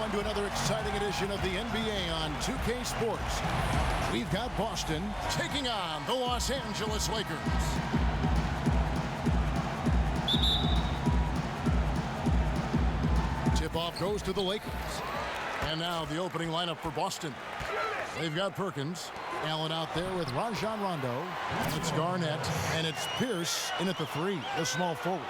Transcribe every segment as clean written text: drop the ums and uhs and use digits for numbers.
Welcome to another exciting edition of the NBA on 2K Sports. We've got Boston taking on the Los Angeles Lakers. Tip-off goes to the Lakers. And now the opening lineup for Boston. They've got Perkins. Allen out there with Rajon Rondo. It's Garnett, and it's Pierce in at the 3, the small forward.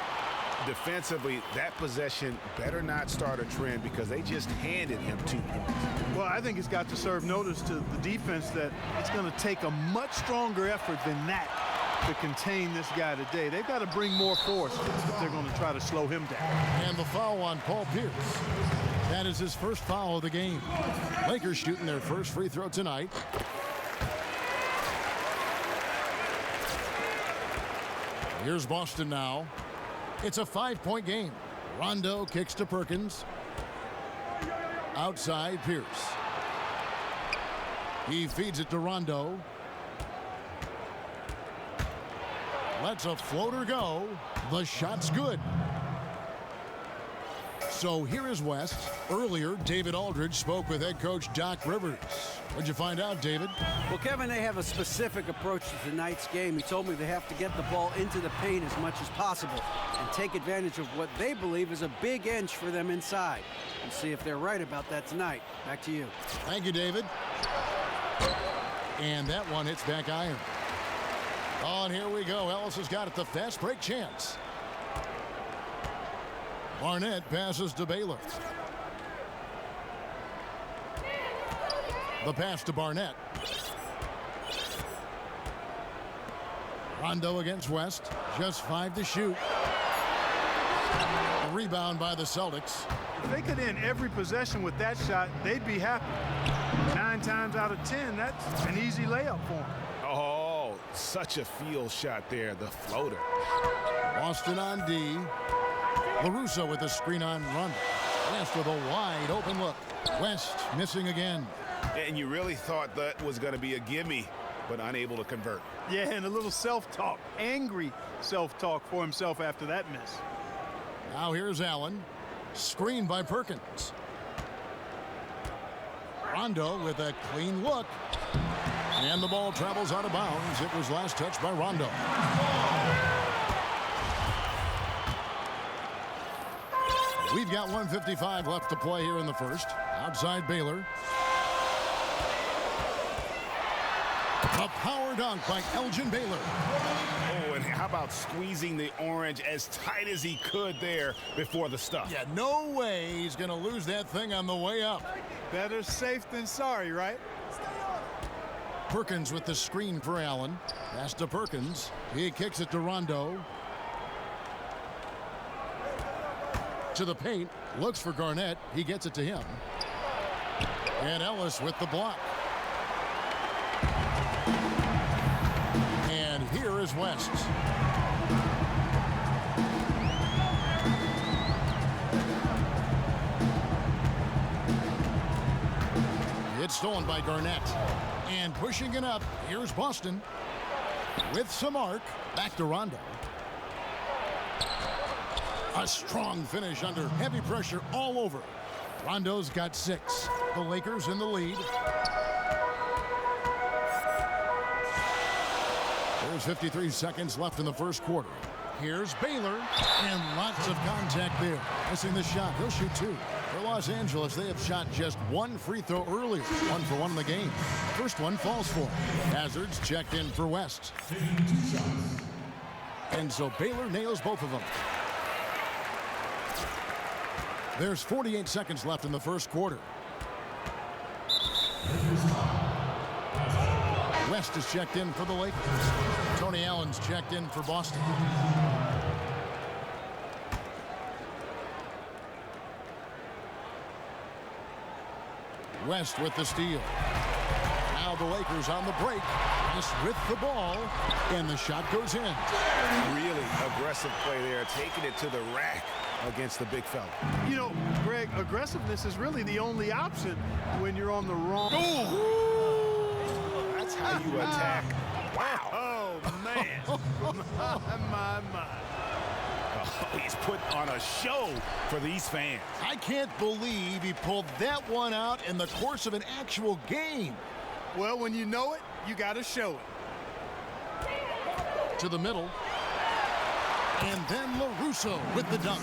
Defensively, that possession better not start a trend because they just handed him 2 points. Well, I think it's got to serve notice to the defense that it's going to take a much stronger effort than that to contain this guy today. They've got to bring more force if they're going to try to slow him down. And the foul on Paul Pierce. That is his first foul of the game. Lakers shooting their first free throw tonight. Here's Boston now. It's a 5-point game. Rondo kicks to Perkins. Outside, Pierce. He feeds it to Rondo. Lets a floater go. The shot's good. So here is West. Earlier, David Aldridge spoke with head coach Doc Rivers. What'd you find out, David? Well, Kevin, they have a specific approach to tonight's game. He told me they have to get the ball into the paint as much as possible and take advantage of what they believe is a big inch for them inside. We'll see if they're right about that tonight. Back to you. Thank you, David. And that one hits back iron. Oh, and here we go. Ellis has got it. The fast break chance. Barnett passes to Baylor. The pass to Barnett. Rondo against West. Just 5 to shoot. A rebound by the Celtics. If they could end every possession with that shot, they'd be happy. 9 times out of 10, that's an easy layup for them. Oh, such a field shot there, the floater. Boston on D. LaRusso with the screen on Rondo. West with a wide open look. West missing again. And you really thought that was going to be a gimme, but unable to convert. Yeah, and a little self-talk, angry self-talk for himself after that miss. Now here's Allen. Screened by Perkins. Rondo with a clean look. And the ball travels out of bounds. It was last touched by Rondo. We've got 1:55 left to play here in the first. Outside Baylor. A power dunk by Elgin Baylor. Oh, and how about squeezing the orange as tight as he could there before the stuff? Yeah, no way he's going to lose that thing on the way up. Better safe than sorry, right? Perkins with the screen for Allen. Pass to Perkins. He kicks it to Rondo. To the paint. Looks for Garnett. He gets it to him. And Ellis with the block. And here is West. It's stolen by Garnett. And pushing it up, here's Boston. With some arc, back to Rondo. A strong finish under heavy pressure all over. Rondo's got 6. The Lakers in the lead. There's 53 seconds left in the first quarter. Here's Baylor, and lots of contact there. Missing the shot. He'll shoot 2. For Los Angeles, they have shot just 1 free throw earlier. 1 for 1 in the game. First one falls for. Hazards checked in for West. And so Baylor nails both of them. There's 48 seconds left in the first quarter. West is checked in for the Lakers. Tony Allen's checked in for Boston. West with the steal. Now the Lakers on the break. West with the ball, and the shot goes in. Really aggressive play there, taking it to the rack against the big fella. You know, Greg, aggressiveness is really the only option when you're on the wrong. Ooh. That's how you attack. Wow. Oh, man. my. He's put on a show for these fans. I can't believe he pulled that one out in the course of an actual game. Well, when you know it, you got to show it. To the middle. And then LaRusso with the dunk.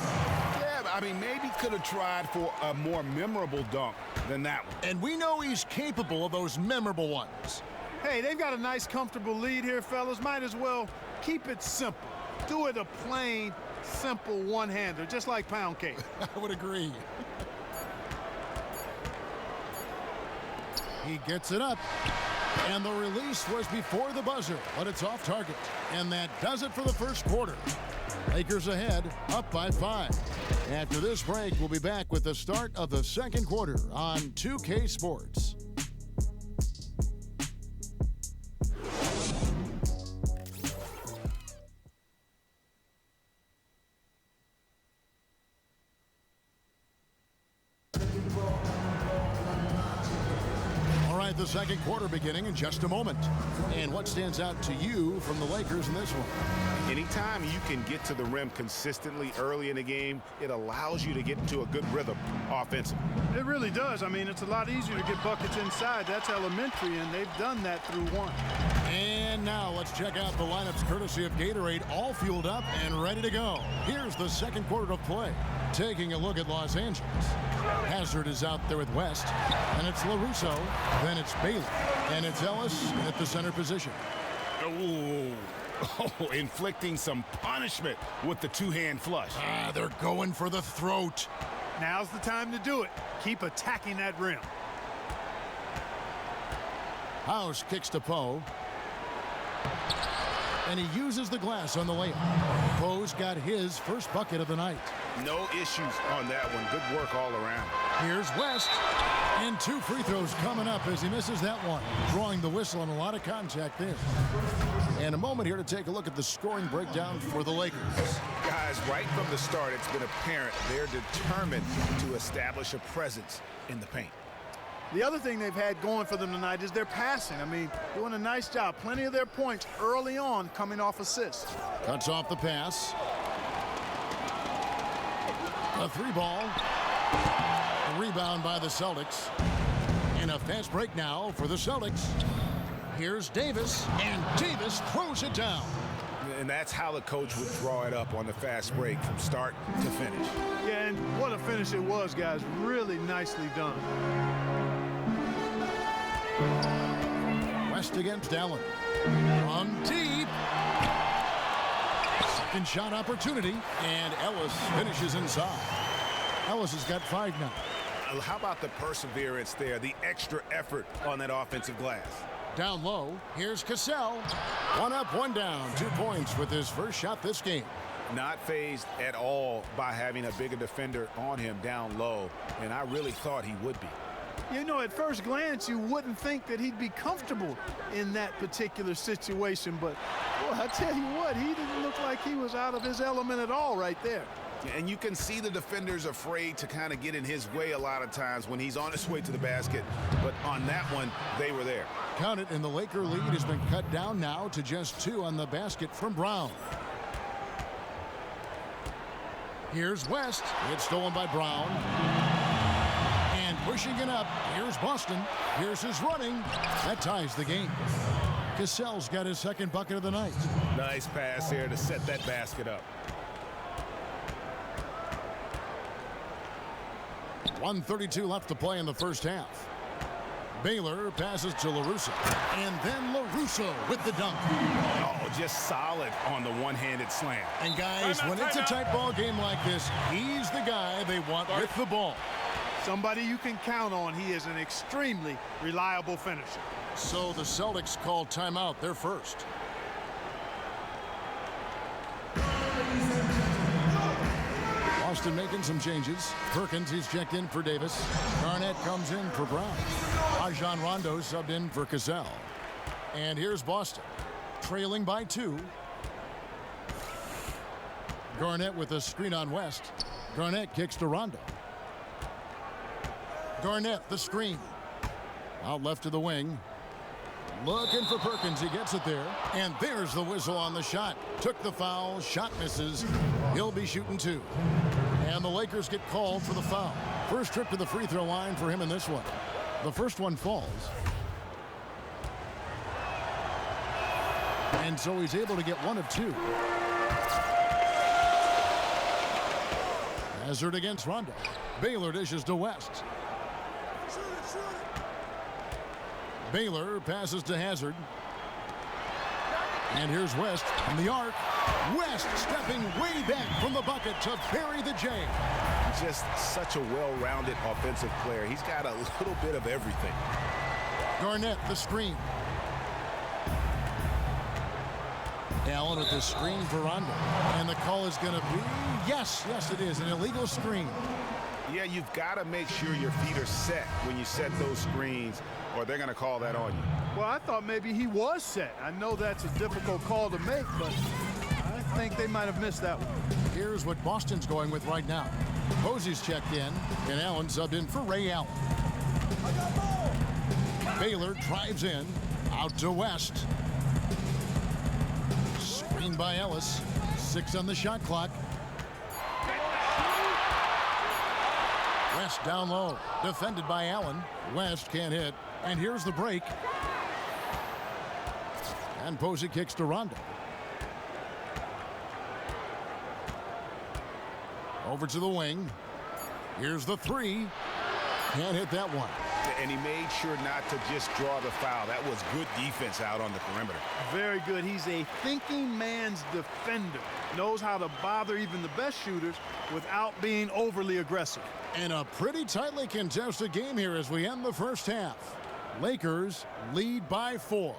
Yeah, I mean, maybe could have tried for a more memorable dunk than that one. And we know he's capable of those memorable ones. Hey, they've got a nice, comfortable lead here, fellas. Might as well keep it simple. Do it a plain, simple one-hander, just like pound cake. I would agree. He gets it up. And the release was before the buzzer, but it's off target. And that does it for the first quarter. Lakers ahead, up by 5. After this break, we'll be back with the start of the second quarter on 2K Sports. The second quarter beginning in just a moment. And what stands out to you from the Lakers in this one? Anytime you can get to the rim consistently early in the game, it allows you to get into a good rhythm offensively. It really does. I mean, it's a lot easier to get buckets inside. That's elementary, and they've done that through one. And now let's check out the lineups courtesy of Gatorade, all fueled up and ready to go. Here's the second quarter of play. Taking a look at Los Angeles. Hazard is out there with West, and it's LaRusso, then it's Bailey, and it's Ellis at the center position. Oh, inflicting some punishment with the two-hand flush. They're going for the throat. Now's the time to do it. Keep attacking that rim. House kicks to Poe. And he uses the glass on the layup. Poe's got his first bucket of the night. No issues on that one. Good work all around. Here's West. And 2 free throws coming up as he misses that one. Drawing the whistle and a lot of contact there. And a moment here to take a look at the scoring breakdown for the Lakers. Guys, right from the start, it's been apparent they're determined to establish a presence in the paint. The other thing they've had going for them tonight is their passing. I mean, doing a nice job. Plenty of their points early on coming off assists. Cuts off the pass. A 3-ball. A rebound by the Celtics. And a fast break now for the Celtics. Here's Davis, and Davis throws it down. And that's how the coach would draw it up on the fast break from start to finish. Yeah, and what a finish it was, guys. Really nicely done. West against Allen. From deep. Second shot opportunity, and Ellis finishes inside. Ellis has got 5 now. How about the perseverance there, the extra effort on that offensive glass? Down low, here's Cassell. 1 up, 1 down. 2 points with his first shot this game. Not fazed at all by having a bigger defender on him down low, and I really thought he would be. You know, at first glance, you wouldn't think that he'd be comfortable in that particular situation, but well, I tell you what, he didn't look like he was out of his element at all right there. And you can see the defenders afraid to kind of get in his way a lot of times when he's on his way to the basket. But on that one, they were there. Count it, and the Laker lead has been cut down now to just 2 on the basket from Brown. Here's West. It's stolen by Brown. And pushing it up, here's Boston. Here's his running. That ties the game. Cassell's got his second bucket of the night. Nice pass here to set that basket up. 1:32 left to play in the first half. Baylor passes to LaRusso. And then LaRusso with the dunk. Oh, just solid on the one-handed slam. And guys, when it's a tight ball game like this, he's the guy they want with the ball. Somebody you can count on. He is an extremely reliable finisher. So the Celtics call timeout, their first. Boston making some changes. Perkins, he's checked in for Davis. Garnett comes in for Brown. Rajon Rondo subbed in for Cassell. And here's Boston, trailing by 2. Garnett with a screen on West. Garnett kicks to Rondo. Garnett, the screen. Out left to the wing. Looking for Perkins. He gets it there. And there's the whistle on the shot. Took the foul. Shot misses. He'll be shooting 2. And the Lakers get called for the foul. First trip to the free throw line for him in this one. The first one falls. And so he's able to get 1 of 2. Hazard against Rondo. Baylor dishes to West. Baylor passes to Hazard. And here's West from the arc. West stepping way back from the bucket to bury the J. Just such a well-rounded offensive player. He's got a little bit of everything. Garnett, the screen. Allen with the screen for Rondo. And the call is going to be, yes, it is, an illegal screen. Yeah, you've got to make sure your feet are set when you set those screens, or they're going to call that on you. Well, I thought maybe he was set. I know that's a difficult call to make, but I think they might have missed that one. Here's what Boston's going with right now. Posey's checked in, and Allen subbed in for Ray Allen. Baylor drives in, out to West. Screened by Ellis. 6 on the shot clock. West down low, defended by Allen. West can't hit, and here's the break. And Posey kicks to Rondo. Over to the wing. Here's the 3. Can't hit that one. And he made sure not to just draw the foul. That was good defense out on the perimeter. Very good. He's a thinking man's defender. Knows how to bother even the best shooters without being overly aggressive. And a pretty tightly contested game here as we end the first half. Lakers lead by 4.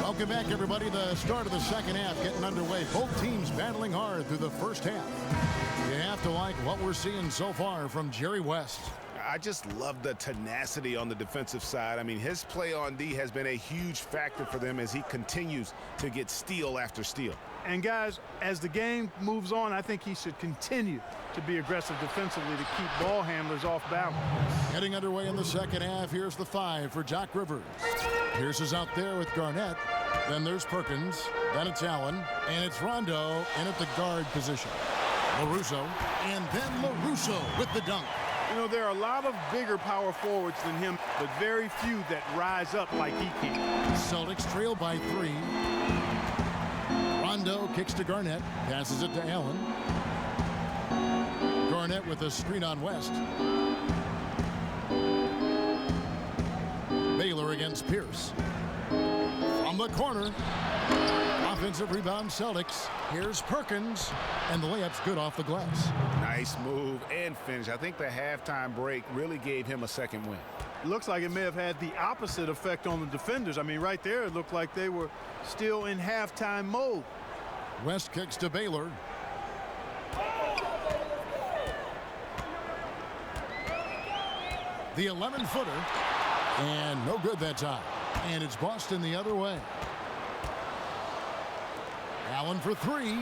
Welcome back, everybody. The start of the second half getting underway. Both teams battling hard through the first half. You have to like what we're seeing so far from Jerry West. I just love the tenacity on the defensive side. I mean, his play on D has been a huge factor for them as he continues to get steal after steal. And guys, as the game moves on, I think he should continue to be aggressive defensively to keep ball handlers off balance. Getting underway in the second half. Here's the 5 for Doc Rivers. Pierce is out there with Garnett. Then there's Perkins. Then it's Allen. And it's Rondo in at the guard position. LaRusso. And then LaRusso with the dunk. You know, there are a lot of bigger power forwards than him, but very few that rise up like he can. Celtics trail by 3. Rondo kicks to Garnett. Passes it to Allen. Garnett with a screen on West. Baylor against Pierce. From the corner. Offensive rebound Celtics. Here's Perkins. And the layup's good off the glass. Nice move and finish. I think the halftime break really gave him a second win. Looks like it may have had the opposite effect on the defenders. I mean, right there, it looked like they were still in halftime mode. West kicks to Baylor. The 11-footer. And no good that time. And it's Boston the other way. Allen for 3.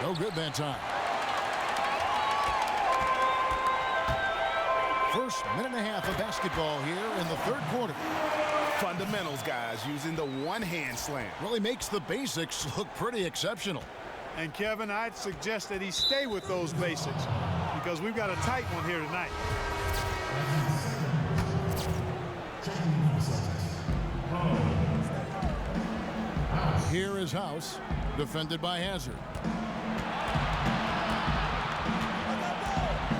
No good that time. First minute and a half of basketball here in the third quarter. Fundamentals, guys, using the one-hand slam. Really makes the basics look pretty exceptional. And, Kevin, I'd suggest that he stay with those basics because we've got a tight one here tonight. Here is House, defended by Hazard.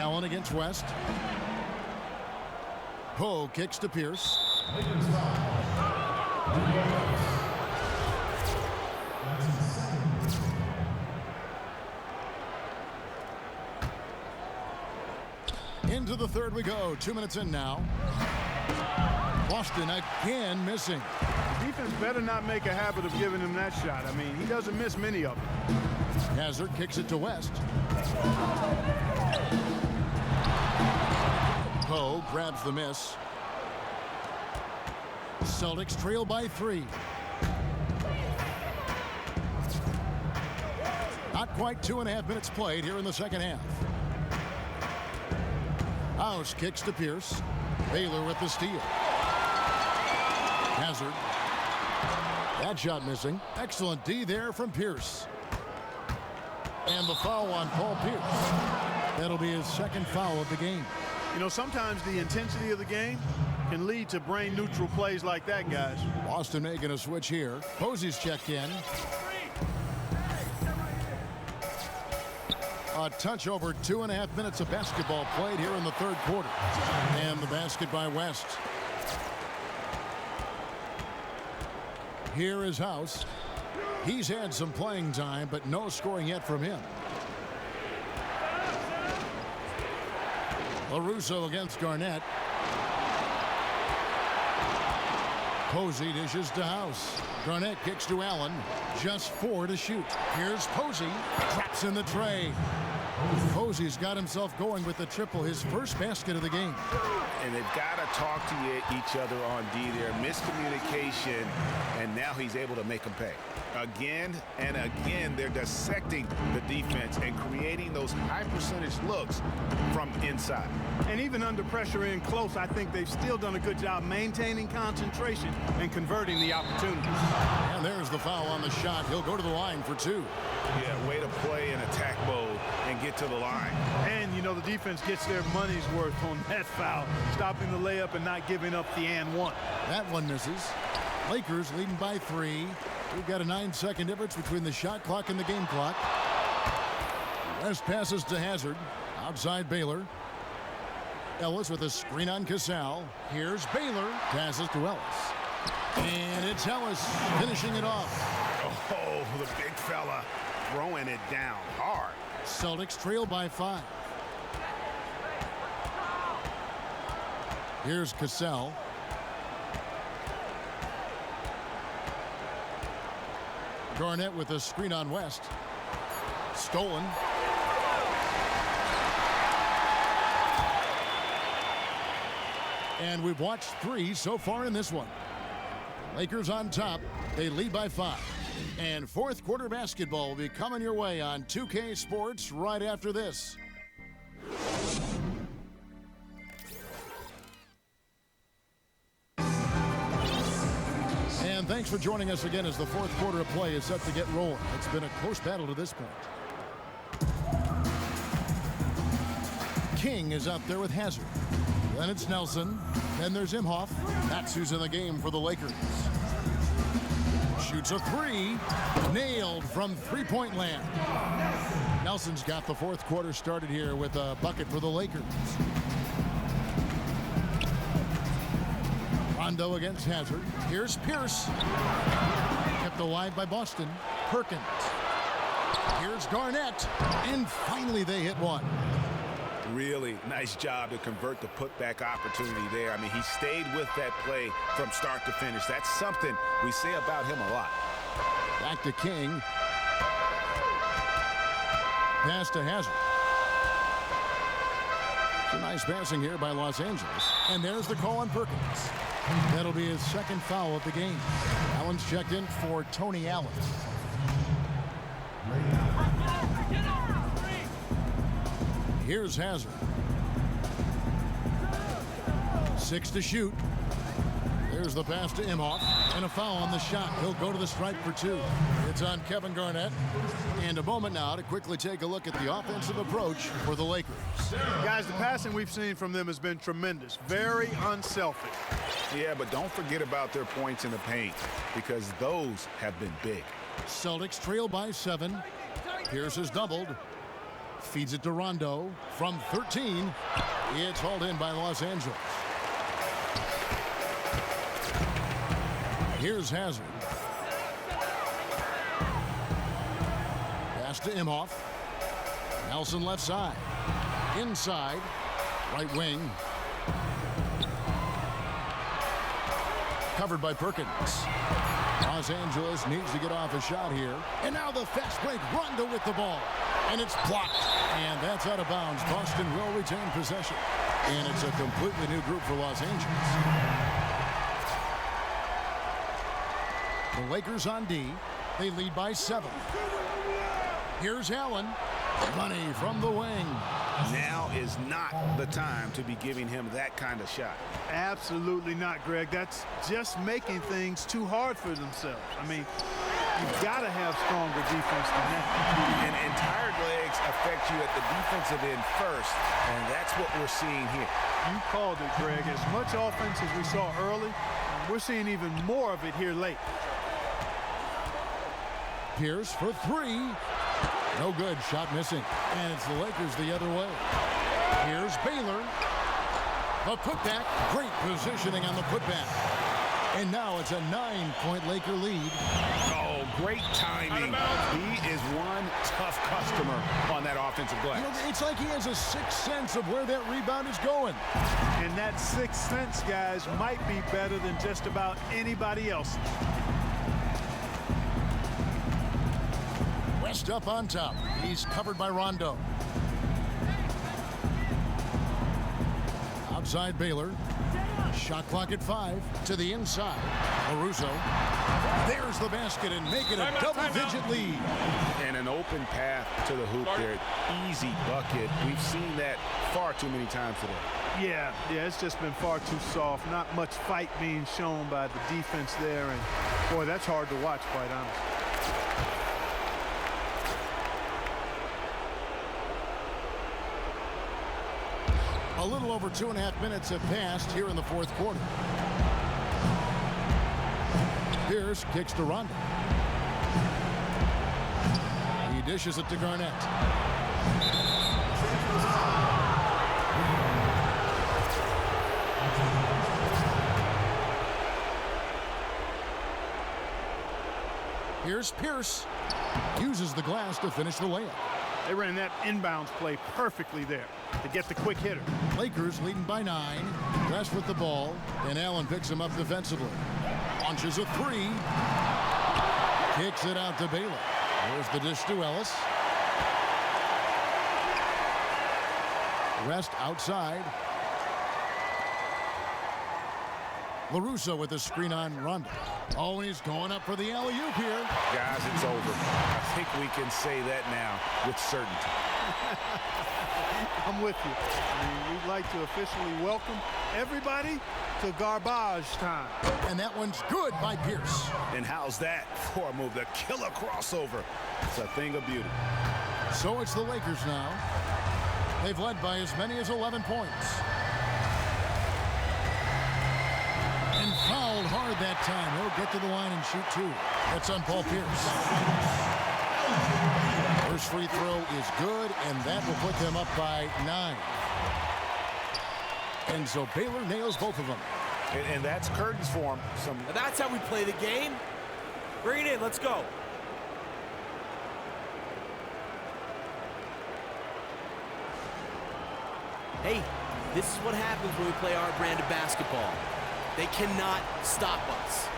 Allen against West. Poe kicks to Pierce. Into the third we go. 2 minutes in now. Boston again missing. Defense better not make a habit of giving him that shot. I mean, he doesn't miss many of them. Hazard kicks it to West. Poe grabs the miss. Celtics trail by 3. Not quite 2.5 minutes played here in the second half. House kicks to Pierce. Baylor with the steal. Hazard. That shot missing. Excellent D there from Pierce. And the foul on Paul Pierce. That'll be his second foul of the game. You know, sometimes the intensity of the game can lead to brain-neutral plays like that, guys. Boston making a switch here. Posey's checked in. A touch over 2.5 minutes of basketball played here in the third quarter. And the basket by West. Here is House. He's had some playing time, but no scoring yet from him. LaRusso against Garnett. Posey dishes to House. Garnett kicks to Allen. Just 4 to shoot. Here's Posey. Drops in the tray. Posey's got himself going with the triple, his first basket of the game. And they've got to talk to each other on D there. Miscommunication, and now he's able to make them pay. Again and again, they're dissecting the defense and creating those high-percentage looks from inside. And even under pressure in close, I think they've still done a good job maintaining concentration and converting the opportunities. And there's the foul on the shot. He'll go to the line for 2. Yeah, way to play in attack mode and get to the line. And, you know, the defense gets their money's worth on that foul, stopping the layup and not giving up the and one. That one misses. Lakers leading by 3. We've got a 9-second difference between the shot clock and the game clock. West passes to Hazard. Outside Baylor. Ellis with a screen on Casal. Here's Baylor. Passes to Ellis. And it's Ellis finishing it off. Oh, the big fella throwing it down hard. Celtics trail by 5. Here's Casal. Garnett with a screen on West. Stolen. And we've watched 3 so far in this one. Lakers on top. They lead by 5. And fourth quarter basketball will be coming your way on 2K Sports right after this. And thanks for joining us again as the fourth quarter of play is set to get rolling. It's been a close battle to this point. King is up there with Hazard. Then it's Nelson. Then there's Imhoff. That's who's in the game for the Lakers. Shoots a 3. Nailed from three-point land. Nelson's got the fourth quarter started here with a bucket for the Lakers. Rondo against Hazard. Here's Pierce. Kept alive by Boston. Perkins. Here's Garnett. And finally they hit one. Really nice job to convert the putback opportunity there. I mean, he stayed with that play from start to finish. That's something we say about him a lot. Back to King. Pass to Hazard. Some nice passing here by Los Angeles. And there's the call on Perkins. That'll be his second foul of the game. Allen's checked in for Tony Allen. Here's Hazard. 6 to shoot. There's the pass to Imhoff. And a foul on the shot. He'll go to the stripe for 2. It's on Kevin Garnett. And a moment now to quickly take a look at the offensive approach for the Lakers. Guys, the passing we've seen from them has been tremendous. Very unselfish. Yeah, but don't forget about their points in the paint, because those have been big. Celtics trail by 7. Pierce is doubled. Feeds it to Rondo from 13. It's hauled in by Los Angeles. Here's Hazard. Pass to Imhoff. Nelson left side. Inside. Right wing. Covered by Perkins. Los Angeles needs to get off a shot here. And now the fast break. Rondo with the ball. And it's blocked. And that's out of bounds. Boston will retain possession. And it's a completely new group for Los Angeles. The Lakers on D. They lead by 7. Here's Allen. Money from the wing. Now is not the time to be giving him that kind of shot. Absolutely not, Greg. That's just making things too hard for themselves. I mean, you've got to have stronger defense than that. And tired legs affect you at the defensive end first, and that's what we're seeing here. You called it, Greg. As much offense as we saw early, we're seeing even more of it here late. Pierce for 3. No good. Shot missing. And it's the Lakers the other way. Here's Baylor. The putback. Great positioning on the putback. And now it's a 9-point Laker lead. Oh, great timing. He is one tough customer on that offensive glass. You know, it's like he has a sixth sense of where that rebound is going. And that sixth sense, guys, might be better than just about anybody else. West up on top. He's covered by Rondo. Outside Baylor. Shot clock at 5. To the inside. LaRusso. There's the basket and make it a double-digit lead. And an open path to the hoop there. Easy bucket. We've seen that far too many times today. Yeah, it's just been far too soft. Not much fight being shown by the defense there. And, boy, that's hard to watch, quite honestly. A little over 2.5 minutes have passed here in the fourth quarter. Pierce kicks to Rondo. He dishes it to Garnett. Here's Pierce. Uses the glass to finish the layup. They ran that inbounds play perfectly there to get the quick hitter. Lakers leading by 9. West with the ball, and Allen picks him up defensively. Launches a 3. Kicks it out to Baylor. There's the dish to Ellis. West outside. LaRusso with the screen on Rondo. Oh, and he's going up for the alley-oop here. Guys, it's over. I think we can say that now with certainty. I'm with you. I mean, we'd like to officially welcome everybody to garbage time. And that one's good by Pierce. And how's that for a move? The killer crossover. It's a thing of beauty. So it's the Lakers now. They've led by as many as 11 points. And fouled hard that time. He'll get to the line and shoot 2. That's on Paul Pierce. First free throw is good, and that will put them up by 9. And so Baylor nails both of them. And that's curtains for him. That's how we play the game. Bring it in. Let's go. Hey, this is what happens when we play our brand of basketball. They cannot stop us.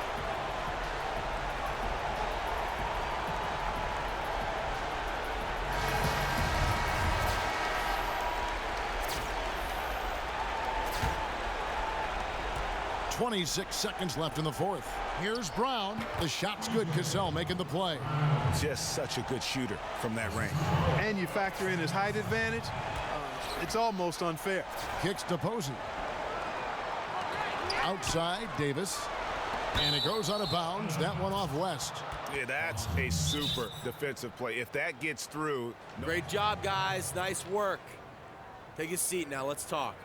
.26 seconds left in the fourth. Here's Brown. The shot's good. Cassell making the play. Just such a good shooter from that range. And you factor in his height advantage, it's almost unfair. Kicks to Posey. Outside, Davis. And it goes out of bounds. That one off West. Yeah, that's a super defensive play. If that gets through. Great job, guys. Nice work. Take a seat now. Let's talk.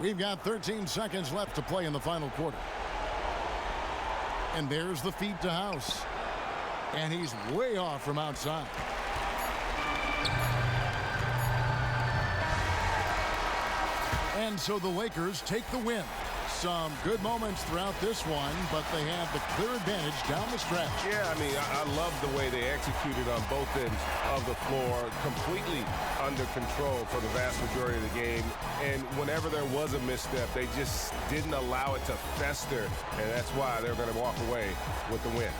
We've got 13 seconds left to play in the final quarter. And there's the feed to House. And he's way off from outside. And so the Lakers take the win. Some good moments throughout this one, but they have the clear advantage down the stretch. Yeah, I mean, I love the way they executed on both ends of the floor, completely under control for the vast majority of the game. And whenever there was a misstep, they just didn't allow it to fester, and that's why they're going to walk away with the win.